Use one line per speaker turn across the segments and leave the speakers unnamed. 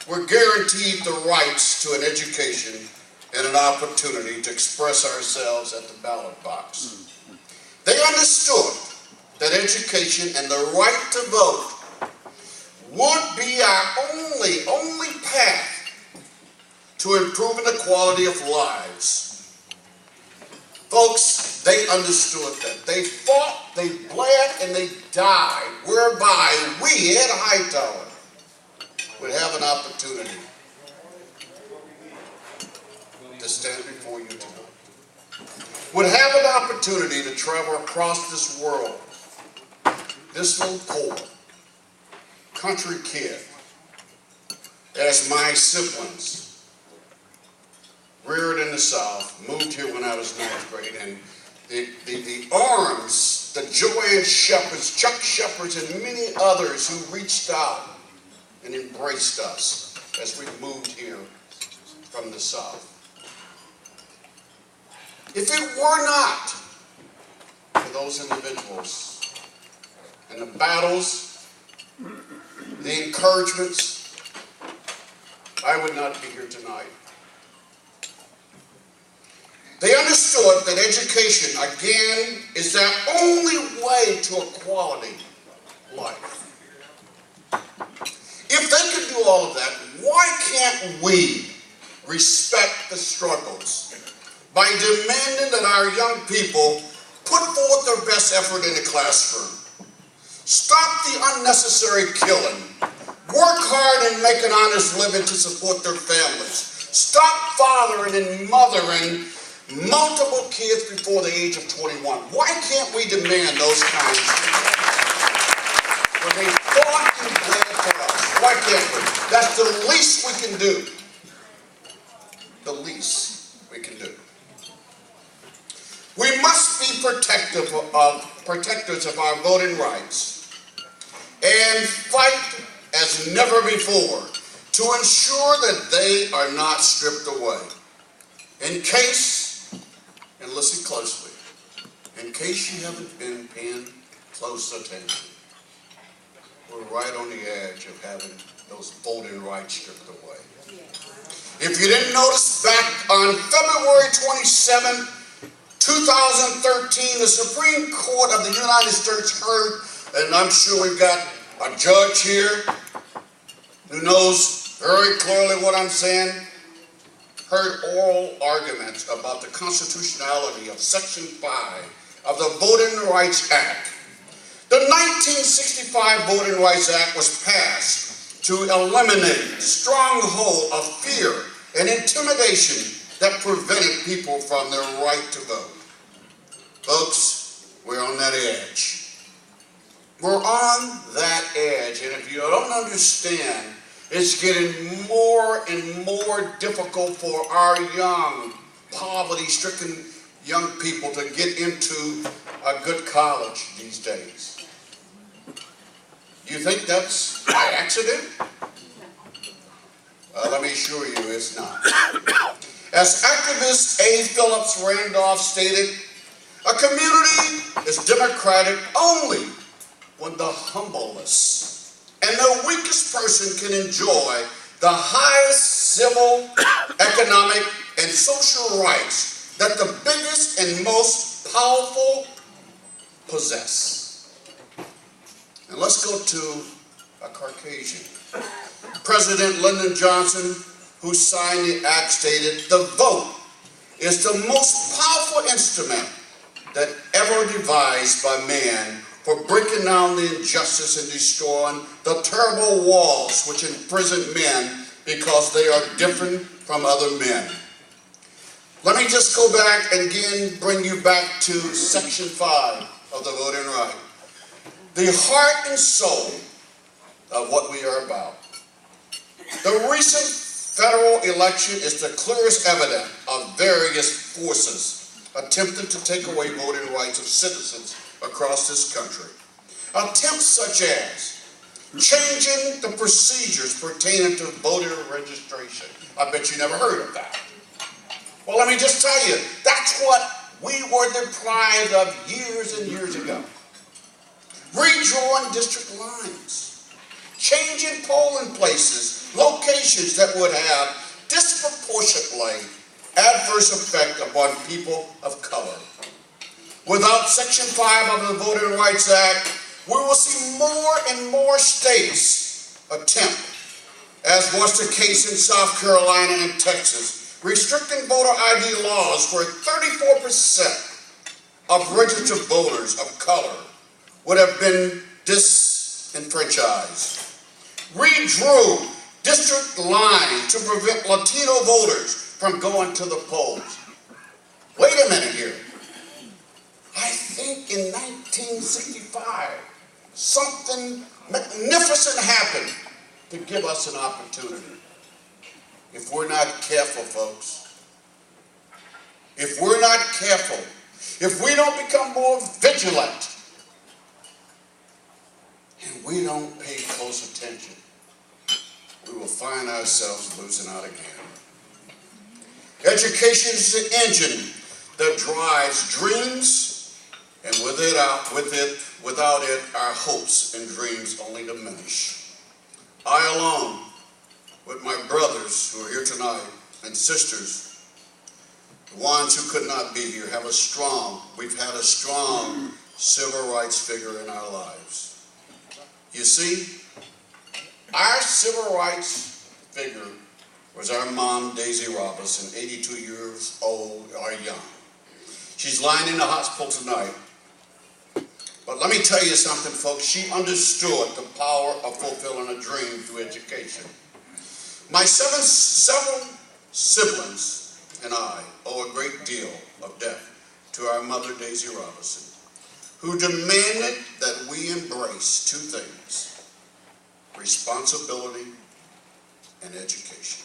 we're guaranteed the rights to an education and an opportunity to express ourselves at the ballot box. They understood that education and the right to vote would be our only path to improving the quality of lives. Folks, they understood that. They fought, they bled, and they died, whereby we, Ed Hightower, would have an opportunity to stand before you tonight. Would have an opportunity to travel across this world, this little poor country kid, as my siblings, reared in the South, moved here when I was 9th grade, and the arms, the Joanne Shepherds, Chuck Shepherds, and many others who reached out and embraced us as we moved here from the South. If it were not for those individuals and the battles, the encouragements, I would not be here tonight. They understood that education, again, is their only way to a quality life. If they could do all of that, why can't we respect the struggles by demanding that our young people put forth their best effort in the classroom? Stop the unnecessary killing. Work hard and make an honest living to support their families. Stop fathering and mothering multiple kids before the age of 21. Why can't we demand those kinds of things? When they fought and bled for us, why can't we? That's the least we can do. The least we can do. We must be protectors of our voting rights and fight as never before to ensure that they are not stripped away. In case, and listen closely, in case you haven't been paying close attention, we're right on the edge of having those voting rights stripped away. If you didn't notice, back on February 27, 2013, the Supreme Court of the United States heard, and I'm sure we've got a judge here who knows very clearly what I'm saying, heard oral arguments about the constitutionality of Section 5 of the Voting Rights Act. The 1965 Voting Rights Act was passed to eliminate the stronghold of fear and intimidation that prevented people from their right to vote. Folks, we're on that edge. We're on that edge, and if you don't understand, it's getting more and more difficult for our young, poverty-stricken young people to get into a good college these days. You think that's by accident? Let me assure you it's not. As activist A. Phillips Randolph stated, a community is democratic only when the humblest and the weakest person can enjoy the highest civil, economic, and social rights that the biggest and most powerful possess. And let's go to a Caucasian. President Lyndon Johnson, who signed the act, stated, "The vote is the most powerful instrument that ever devised by man for breaking down the injustice and destroying the terrible walls which imprison men because they are different from other men." Let me just go back and again bring you back to Section 5 of the Voting Right. The heart and soul of what we are about. The recent federal election is the clearest evidence of various forces attempting to take away voting rights of citizens across this country. Attempts such as changing the procedures pertaining to voter registration. I bet you never heard of that. Well, let me just tell you, that's what we were deprived of years and years ago. Redrawing district lines, changing polling places, locating qualifications that would have disproportionately adverse effect upon people of color. Without Section 5 of the Voting Rights Act, we will see more and more states attempt, as was the case in South Carolina and Texas, restricting voter ID laws where 34% of registered voters of color would have been disenfranchised. Redrew district lines to prevent Latino voters from going to the polls. Wait a minute here. I think in 1965, something magnificent happened to give us an opportunity. If we're not careful, folks, if we're not careful, if we don't become more vigilant, and we don't pay close attention, we will find ourselves losing out again. Education is the engine that drives dreams, and without it, our hopes and dreams only diminish. I alone, with my brothers who are here tonight, and sisters, the ones who could not be here, we've had a strong civil rights figure in our lives. You see, our civil rights figure was our mom, Daisy Robinson, 82 years old or young. She's lying in the hospital tonight. But let me tell you something, folks. She understood the power of fulfilling a dream through education. My seven siblings and I owe a great deal of debt to our mother, Daisy Robinson, who demanded that we embrace two things: responsibility and education.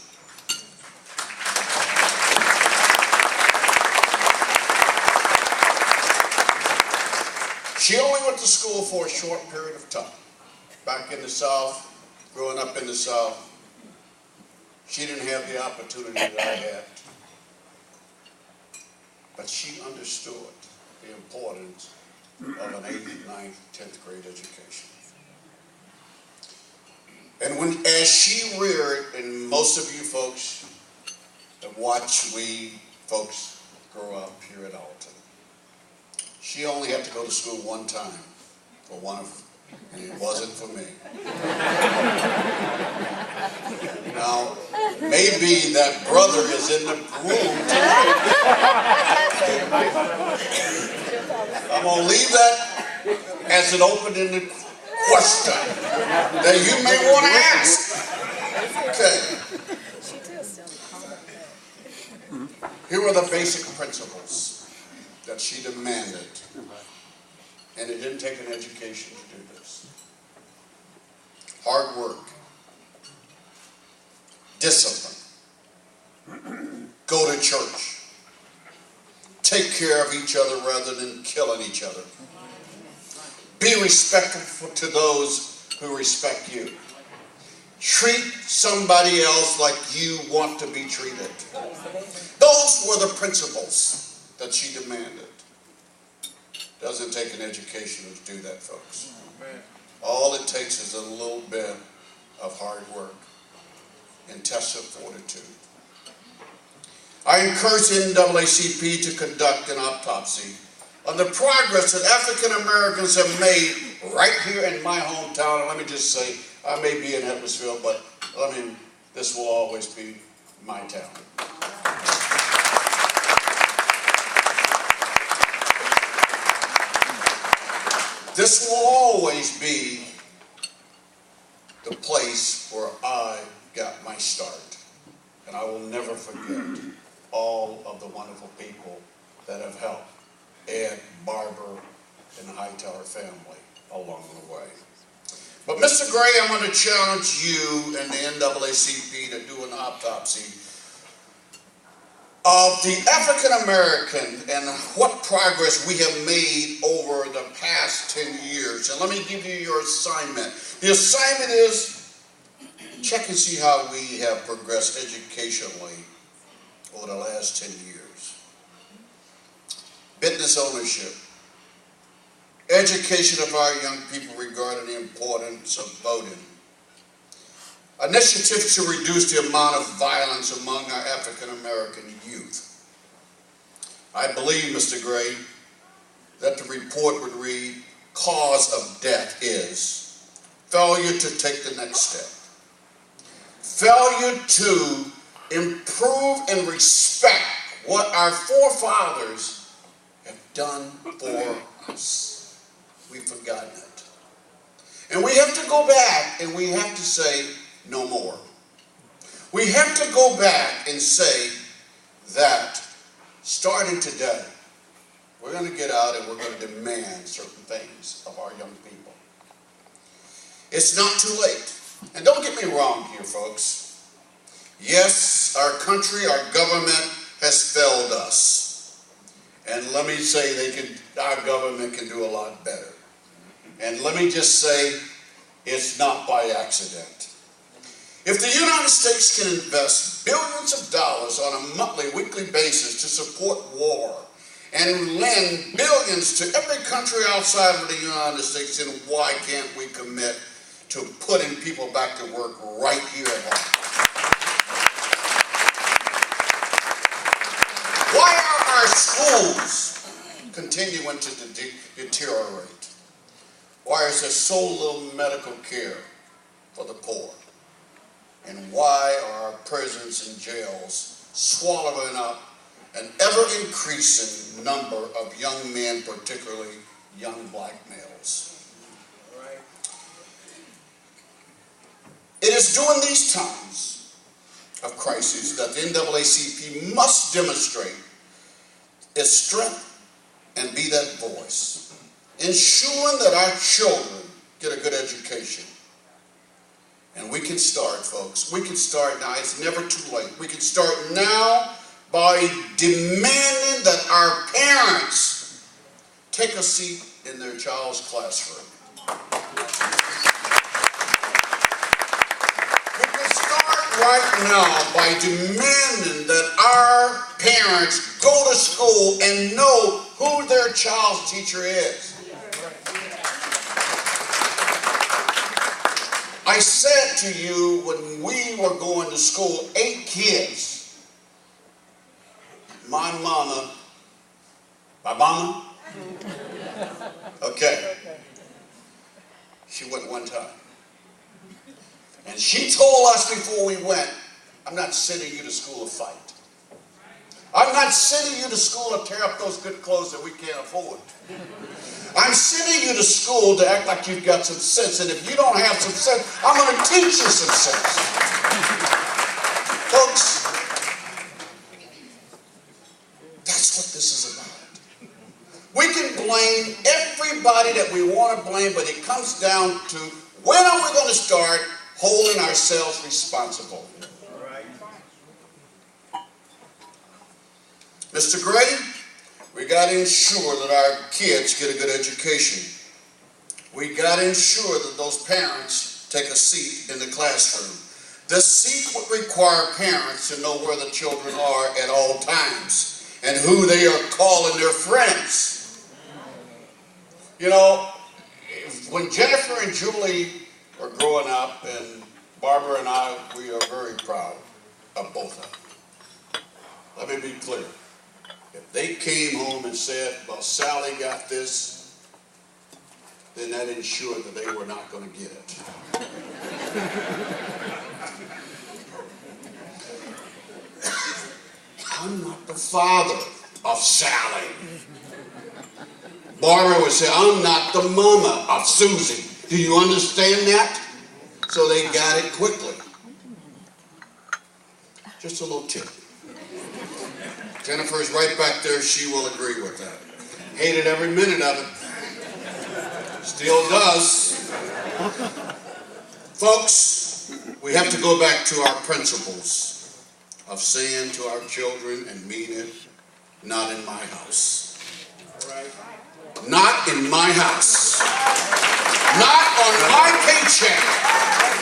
She only went to school for a short period of time. Back in the South, growing up in the South, she didn't have the opportunity that I had. But she understood the importance of an 8th, 9th, 10th grade education. And as she reared, and most of you folks have watched we folks grow up here at Alton, she only had to go to school one time and it wasn't for me. Now, maybe that brother is in the room tonight. I'm going to leave that as an open-ended question that you may want to ask. Okay. Here are the basic principles that she demanded. And it didn't take an education to do this. Hard work. Discipline. Go to church. Take care of each other rather than killing each other. Be respectful to those who respect you. Treat somebody else like you want to be treated. Those were the principles that she demanded. Doesn't take an education to do that, folks. All it takes is a little bit of hard work and tested fortitude. I encourage the NAACP to conduct an autopsy on the progress that African Americans have made right here in my hometown. And let me just say, I may be in Edwardsville, but this will always be my town. This will always be the place where I got my start. And I will never forget all of the wonderful people that have helped Ed, Barbara, and the Hightower family along the way. But Mr. Gray, I'm going to challenge you and the NAACP to do an autopsy of the African American and what progress we have made over the past 10 years. And let me give you your assignment. The assignment is check and see how we have progressed educationally over the last 10 years. Business ownership. Education of our young people regarding the importance of voting. initiatives to reduce the amount of violence among our African American youth. I believe, Mr. Gray, that the report would read, cause of death is failure to take the next step. Failure to improve and respect what our forefathers have done for us. We've forgotten it. And we have to go back and we have to say no more. We have to go back and say that starting today, we're going to get out and we're going to demand certain things of our young people. It's not too late. And don't get me wrong here, folks. Yes, our country, our government has failed us. And let me say our government can do a lot better. And let me just say, it's not by accident. If the United States can invest billions of dollars on a monthly, weekly basis to support war and lend billions to every country outside of the United States, then why can't we commit to putting people back to work right here at home? Why are our schools continuing to deteriorate? Why is there so little medical care for the poor? And why are our prisons and jails swallowing up an ever-increasing number of young men, particularly young black males? Right. It is during these times of crisis that the NAACP must demonstrate its strength and be that voice, ensuring that our children get a good education. And we can start, folks. We can start now. It's never too late. We can start now by demanding that our parents take a seat in their child's classroom. We can start right now by demanding that our parents go to school and know who their child's teacher is. I said to you when we were going to school, 8 kids. My mama, okay, she went one time. And she told us before we went, I'm not sending you to school to fight. I'm not sending you to school to tear up those good clothes that we can't afford. I'm sending you to school to act like you've got some sense, and if you don't have some sense, I'm going to teach you some sense. Folks, that's what this is about. We can blame everybody that we want to blame, but it comes down to when are we going to start holding ourselves responsible? Mr. Gray, we got to ensure that our kids get a good education. We got to ensure that those parents take a seat in the classroom. The seat would require parents to know where the children are at all times and who they are calling their friends. You know, when Jennifer and Julie were growing up, and Barbara and I, we are very proud of both of them. Let me be clear. If they came home and said, well, Sally got this, then that ensured that they were not going to get it. I'm not the father of Sally. Barbara would say, I'm not the mama of Susie. Do you understand that? So they got it quickly. Just a little tip. Jennifer's right back there. She will agree with that. Hated every minute of it. Still does. Folks, we have to go back to our principles of saying to our children and mean it, not in my house. Not in my house. Not on my paycheck.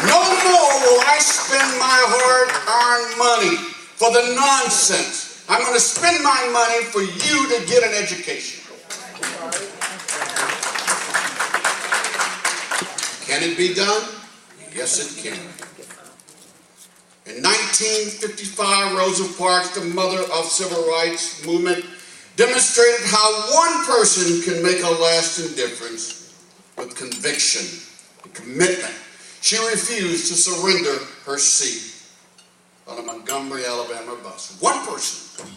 No more will I spend my hard-earned money for the nonsense. I'm going to spend my money for you to get an education. Can it be done? Yes, it can. In 1955, Rosa Parks, the mother of civil rights movement, demonstrated how one person can make a lasting difference with conviction and commitment. She refused to surrender her seat on a Montgomery, Alabama bus. One person.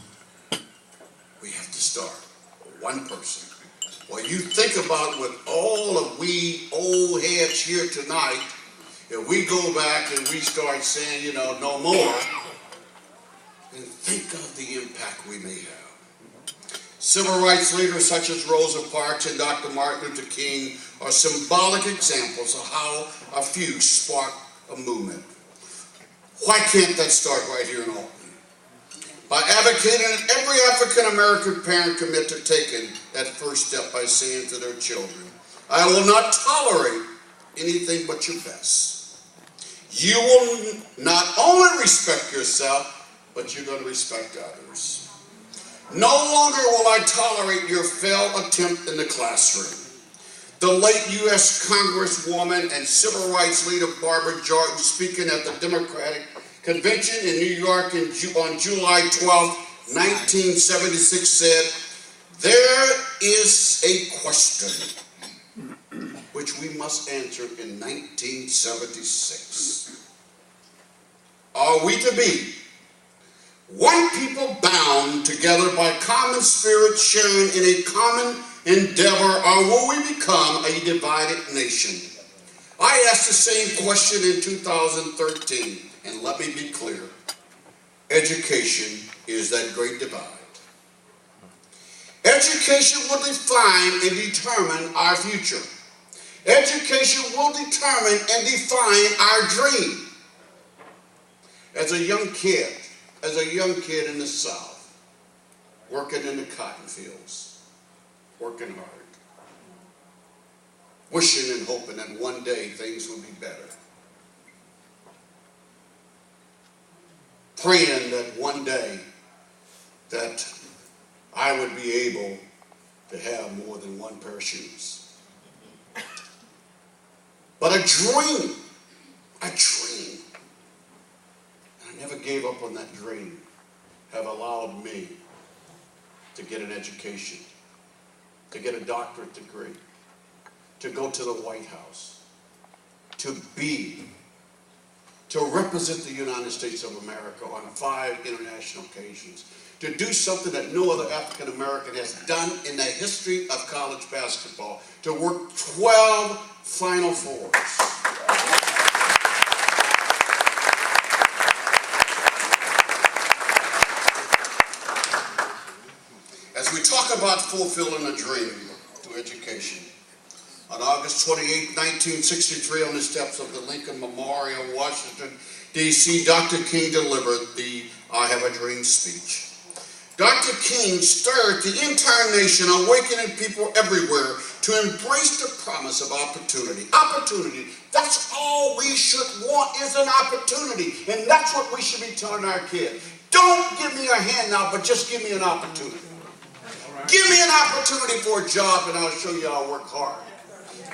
We have to start. One person. Well, you think about with all of we old heads here tonight, if we go back and we start saying, no more, then think of the impact we may have. Civil rights leaders such as Rosa Parks and Dr. Martin Luther King are symbolic examples of how a few spark a movement. Why can't that start right here in Albany? By advocating that every African-American parent commit to taking that first step by saying to their children, I will not tolerate anything but your best. You will not only respect yourself, but you're going to respect others. No longer will I tolerate your failed attempt in the classroom. The late U.S. Congresswoman and civil rights leader Barbara Jordan, speaking at the Democratic Convention in New York on July 12, 1976, said, there is a question which we must answer in 1976. Are we to be one people bound together by common spirit, sharing in a common endeavor, or will we become a divided nation? I asked the same question in 2013, and let me be clear. Education is that great divide. Education will define and determine our future. Education will determine and define our dream. As a young kid in the South, working in the cotton fields, working hard, wishing and hoping that one day things will be better. Praying that one day that I would be able to have more than one pair of shoes. But a dream. And I never gave up on that dream, have allowed me to get an education, to get a doctorate degree, to go to the White House, to represent the United States of America on 5 international occasions, to do something that no other African American has done in the history of college basketball, to work 12 Final Fours. As we talk about fulfilling a dream through education, on August 28, 1963, on the steps of the Lincoln Memorial, Washington, D.C., Dr. King delivered the I Have a Dream speech. Dr. King stirred the entire nation, awakening people everywhere to embrace the promise of opportunity. Opportunity. That's all we should want is an opportunity. And that's what we should be telling our kids. Don't give me a handout, but just give me an opportunity. Give me an opportunity for a job and I'll show you I'll work hard.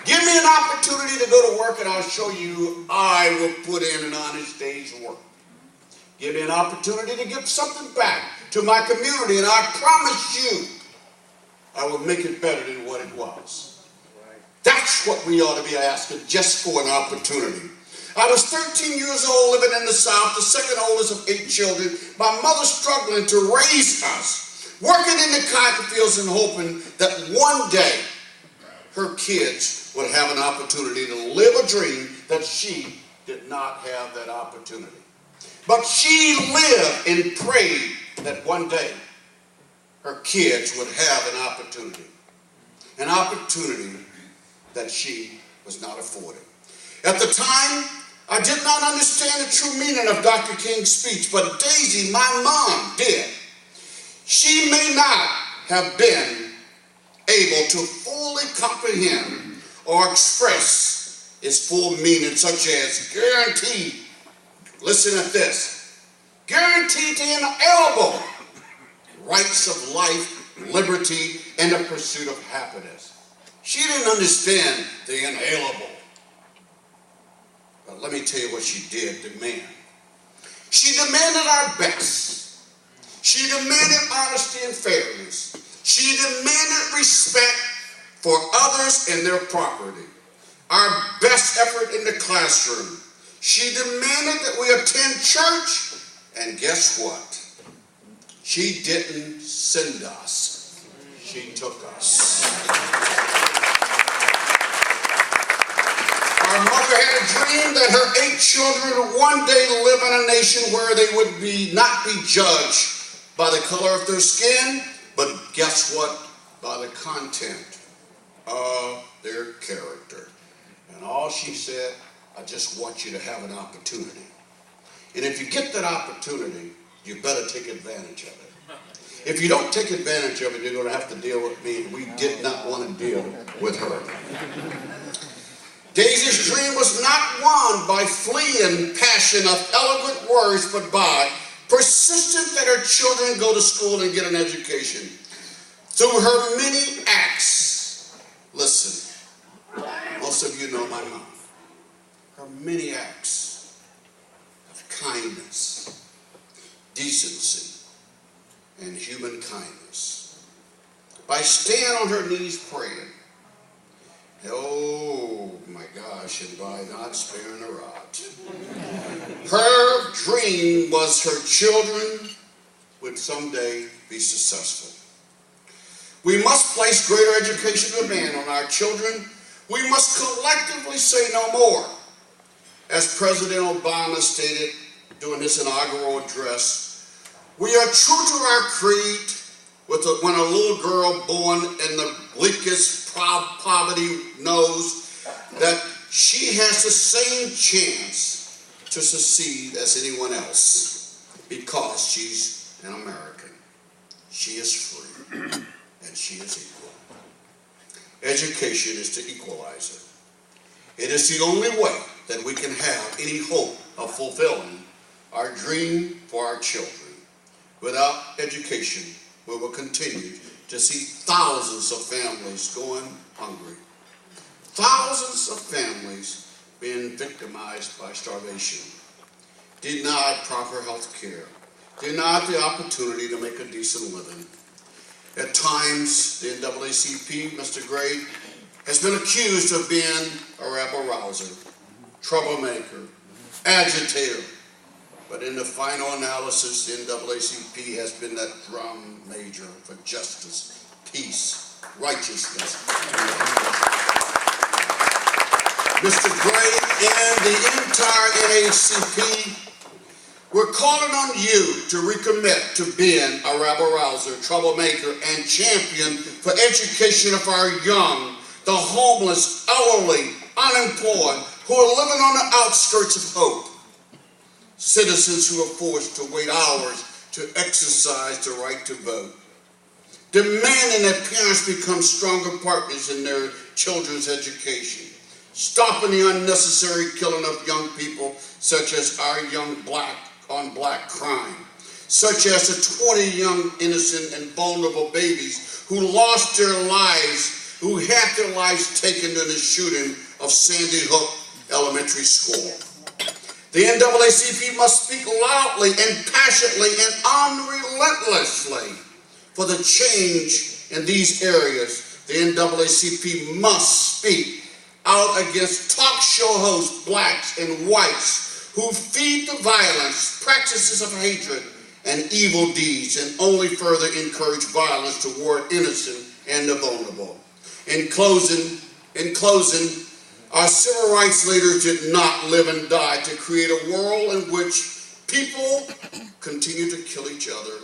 Give me an opportunity to go to work and I'll show you I will put in an honest day's work. Give me an opportunity to give something back to my community and I promise you I will make it better than what it was. That's what we ought to be asking, just for an opportunity. I was 13 years old living in the South, the second oldest of 8 children. My mother struggling to raise us, working in the cotton fields and hoping that one day her kids would have an opportunity to live a dream that she did not have that opportunity. But she lived and prayed that one day her kids would have an opportunity that she was not afforded. At the time, I did not understand the true meaning of Dr. King's speech, but Daisy, my mom, did. She may not have been able to fully comprehend or express its full meaning, such as guaranteed, listen at this, guaranteed to inalienable rights of life, liberty, and the pursuit of happiness. She didn't understand the inalienable. But let me tell you what she did demand. demanded our best. She demanded honesty and fairness. She demanded respect for others and their property. Our best effort in the classroom. She demanded that we attend church, and guess what? She didn't send us. She took us. Our mother had a dream that her 8 children would one day live in a nation where they would not be judged by the color of their skin, but guess what? By the content of their character. And all she said, I just want you to have an opportunity. And if you get that opportunity, you better take advantage of it. If you don't take advantage of it, you're going to have to deal with me. We did not want to deal with her. Daisy's dream was not won by fleeing passion of eloquent words, but by persistent that her children go to school and get an education. Through her many acts, listen, most of you know my mom. Her many acts of kindness, decency, and human kindness. By staying on her knees praying, oh my gosh, and by not sparing a rod. Her dream was her children would someday be successful. We must place greater education demand on our children. We must collectively say no more. As President Obama stated during his inaugural address, we are true to our creed when a little girl born in the bleakest poverty knows that she has the same chance to succeed as anyone else because she's an American. She is free and she is equal. Education is the equalizer. It is the only way that we can have any hope of fulfilling our dream for our children. Without education, we will continue to see thousands of families going hungry. Thousands of families being victimized by starvation, denied proper health care, denied the opportunity to make a decent living. At times, the NAACP, Mr. Gray, has been accused of being a rabble-rouser, troublemaker, agitator. But in the final analysis, the NAACP has been that drum major for justice, peace, righteousness. Mr. Gray and the entire NAACP, we're calling on you to recommit to being a rabble-rouser, troublemaker, and champion for education of our young, the homeless, elderly, unemployed, who are living on the outskirts of hope. Citizens who are forced to wait hours to exercise the right to vote. Demanding that parents become stronger partners in their children's education. Stopping the unnecessary killing of young people, such as our young black on black crime. Such as the 20 young innocent and vulnerable babies who lost their lives, who had their lives taken in the shooting of Sandy Hook Elementary School. The NAACP must speak loudly and passionately and unrelentlessly for the change in these areas. The NAACP must speak out against talk show hosts, blacks and whites, who feed the violence, practices of hatred, and evil deeds, and only further encourage violence toward innocent and the vulnerable. In closing, our civil rights leaders did not live and die to create a world in which people continue to kill each other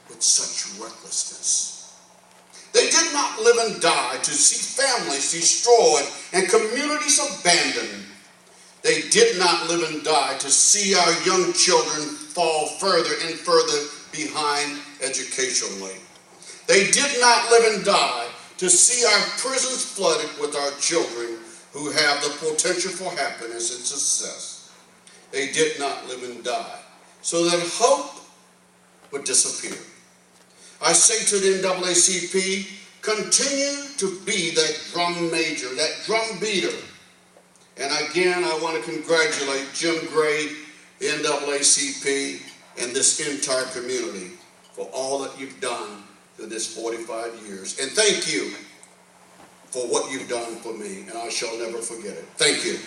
with such recklessness. They did not live and die to see families destroyed and communities abandoned. They did not live and die to see our young children fall further and further behind educationally. They did not live and die to see our prisons flooded with our children who have the potential for happiness and success. They did not live and die so that hope would disappear. I say to the NAACP, continue to be that drum major, that drum beater. And again, I want to congratulate Jim Gray, the NAACP, and this entire community for all that you've done through this 45 years. And thank you for what you've done for me, and I shall never forget it. Thank you.